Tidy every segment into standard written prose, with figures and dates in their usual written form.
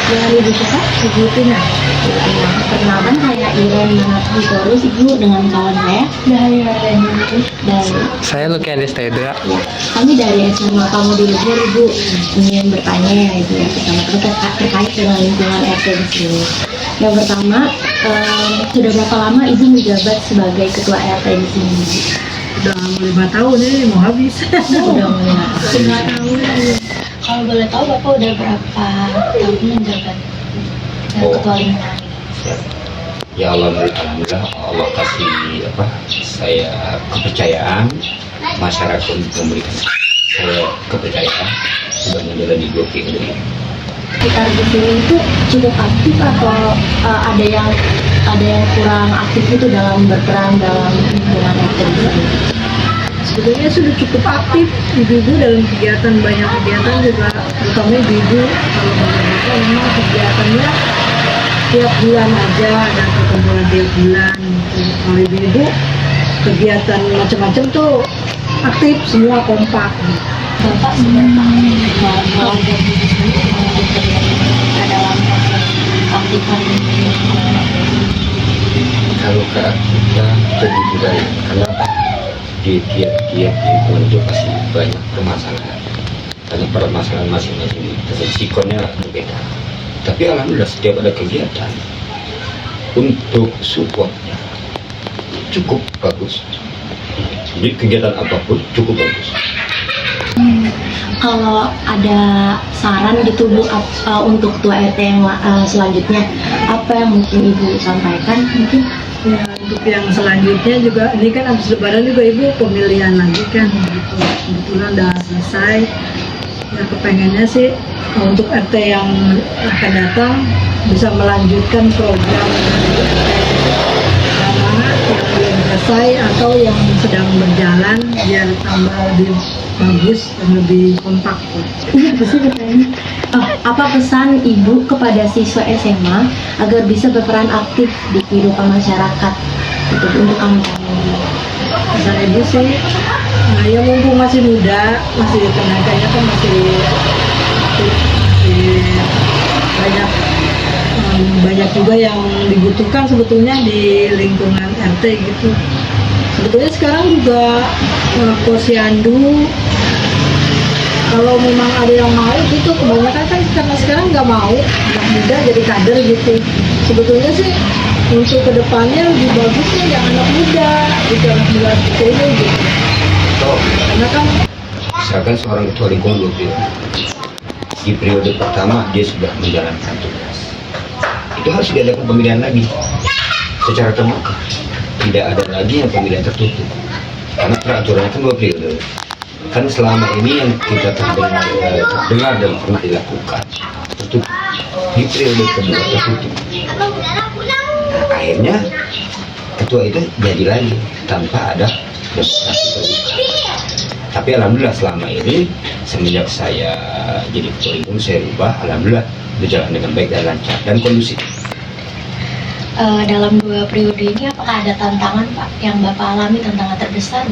Dengan ibu siapa? Ibu Tina. Perkenalkan saya Iren Manapurus, ibu dengan kawan saya dari Saya Lukianis Tedra. ya, kami dari SMA Kamu di Luhur, ibu ingin bertanya ya ibu ya pertama terkait dengan lingkungan RT di sini. Yang pertama, sudah berapa lama ibu menjabat sebagai ketua RT di sini? Udah 5 tahun ini mau habis. Udah mulai 5 tahun. Kalau boleh tahu bapak udah berapa tahun menjabat ketua lingkungan? Ya alhamdulillah Allah kasih saya kepercayaan, masyarakat memberikan saya kepercayaan sudah menjalani 2 periode ini. Sekitar di sini itu cukup aktif atau ada yang kurang aktif itu dalam berperan dalam lingkungan RT di sini? Sebetulnya sudah cukup aktif ibu-ibu dalam kegiatan, banyak kegiatan juga, terutama ibu-ibu. Kalau bapak memang kegiatannya tiap bulan aja, ada pertemuan tiap bulan. Kalau ibu-ibu kegiatan macam-macam tuh aktif, semua kompak. Bapak seberapa warga di sini dalam aktifan Kalau keaktifan terjadi dari kenapa di tiap-tiap lingkungan itu pasti banyak permasalahan, masing-masing, resikonya berbeda. Tapi alhamdulillah setiap ada kegiatan untuk supportnya cukup bagus. Jadi kegiatan apapun cukup bagus. Kalau ada saran gitu Bu untuk ketua RT yang selanjutnya, apa yang mungkin Ibu sampaikan mungkin? Ya, untuk yang selanjutnya juga, ini kan habis lebaran juga ibu pemilihan lagi kan, gitu. Kebetulan udah selesai. Ya kepengennya sih untuk RT yang akan datang bisa melanjutkan program lama yang belum selesai atau yang sedang berjalan biar tambah lebih bagus dan lebih kompak. Apa pesan Ibu kepada siswa SMA agar bisa berperan aktif di kehidupan masyarakat gitu, untuk kamu? Pesan ibu sih, nah, ya mumpung masih muda, masih tenaganya kan masih banyak banyak juga yang dibutuhkan sebetulnya di lingkungan RT gitu. Sebetulnya sekarang juga posyandu, kalau memang ada yang mau gitu, kebanyakan kan karena sekarang nggak mau anak muda jadi kader gitu. Sebetulnya sih untuk kedepannya lebih bagusnya yang anak muda gitu, anak muda seperti ini gitu. Karena kan Misalkan seorang ketua lingkungan 2 periode, di periode pertama dia sudah menjalankan tugas, itu harus diadakan pemilihan lagi secara terbuka, tidak ada lagi yang pemilihan tertutup, karena peraturannya kan 2 periode. Kan selama ini yang kita terdengar dan pernah dilakukan tertutup, di periode kedua tertutup. Nah, akhirnya ketua itu jadi lagi tanpa ada demokrasi terbuka. Tapi alhamdulillah selama ini semenjak saya jadi ketua lingkungan, saya rubah, alhamdulillah berjalan dengan baik dan lancar dan kondusif. Dalam 2 periode ini apakah ada tantangan Pak yang Bapak alami, tantangan terbesar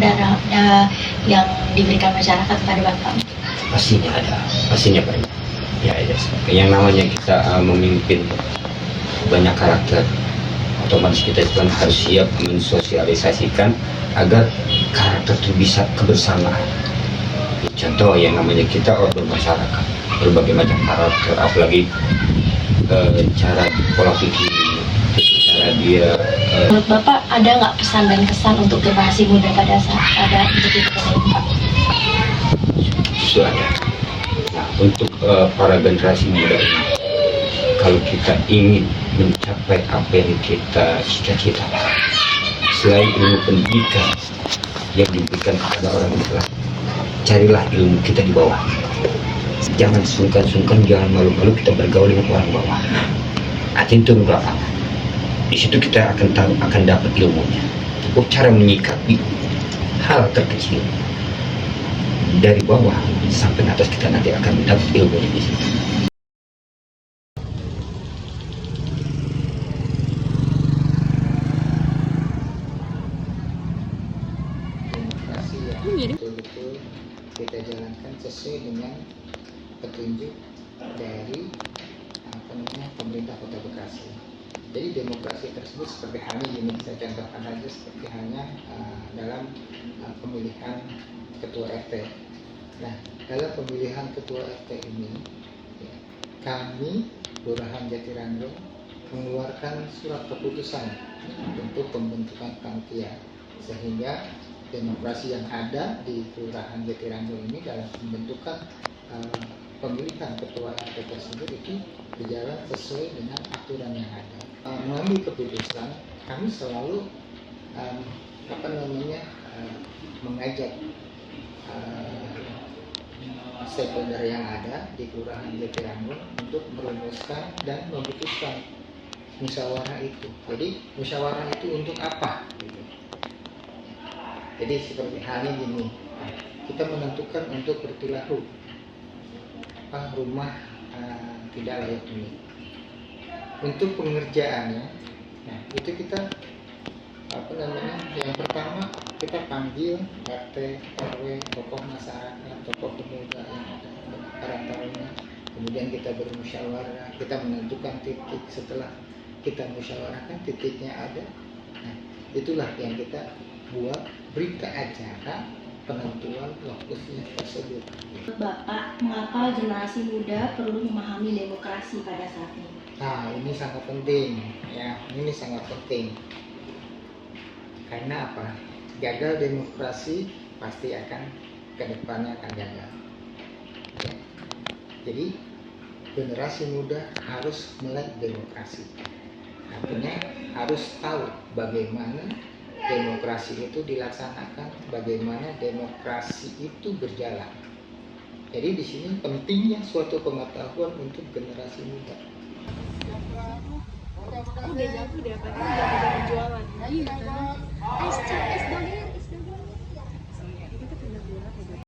yang diberikan masyarakat kepada Bapak? Pastinya banyak. Ya, yang namanya kita memimpin banyak karakter, otomatis kita kan harus siap mensosialisasikan agar karakter itu bisa kebersamaan. Contoh yang namanya kita bermasyarakat, berbagai macam karakter, apalagi cara pola pikir, cara dia. Menurut Bapak ada nggak pesan dan kesan untuk generasi muda pada saat ada itu Pak? Justru ada. Nah, untuk para generasi muda ini, kalau kita ingin mencapai apa yang kita cita-citakan, selain ilmu pendidikan yang diberikan kepada orang tua, carilah ilmu kita di bawah. Jangan sungkan-sungkan, jangan malu-malu kita bergaul dengan orang bawah. Itu berapa? Di situ kita akan tahu, akan dapat ilmunya. Cara menyikapi hal terkecil dari bawah sampai atas, kita nanti akan dapat ilmunya di situ. Betul-betul kita jalankan sesuai dengan petunjuk dari Jadi demokrasi tersebut seperti halnya ini saya contohkan saja seperti halnya dalam pemilihan ketua RT. Nah, dalam pemilihan ketua RT ini ya, kami Kelurahan Jatiranggo mengeluarkan surat keputusan untuk pembentukan panitia, sehingga demokrasi yang ada di Kelurahan Jatiranggo ini dalam pembentukan pemilihan ketua RT tersebut itu berjalan sesuai dengan aturan yang ada. Mengambil keputusan, kami selalu mengajak stakeholder yang ada di Kelurahan Jatiranggo untuk merumuskan dan memutuskan musyawarah itu. Jadi musyawarah itu untuk apa? Gitu. Jadi seperti halnya gini, kita menentukan untuk bertilahu rumah tidak layak huni. Untuk pengerjaannya, nah itu kita yang pertama kita panggil RT, RW, tokoh masyarakat, tokoh pemuda yang ada para taruna. Kemudian kita bermusyawarah, kita menentukan titik. Setelah kita musyawarahkan titiknya ada, nah itulah yang kita buat berita acara penentuan lokusnya tersebut. Bapak, mengapa generasi muda perlu memahami demokrasi pada saat ini? Nah, ini sangat penting, ya. Ini sangat penting. Karena apa? Gagal demokrasi pasti akan kedepannya akan gagal. Ya. Jadi generasi muda harus melek demokrasi. Artinya harus tahu bagaimana demokrasi itu dilaksanakan, bagaimana demokrasi itu berjalan. Jadi di sini pentingnya suatu pengetahuan untuk generasi muda. Udah jago deh, apa jualan. Iya kan? Es doger.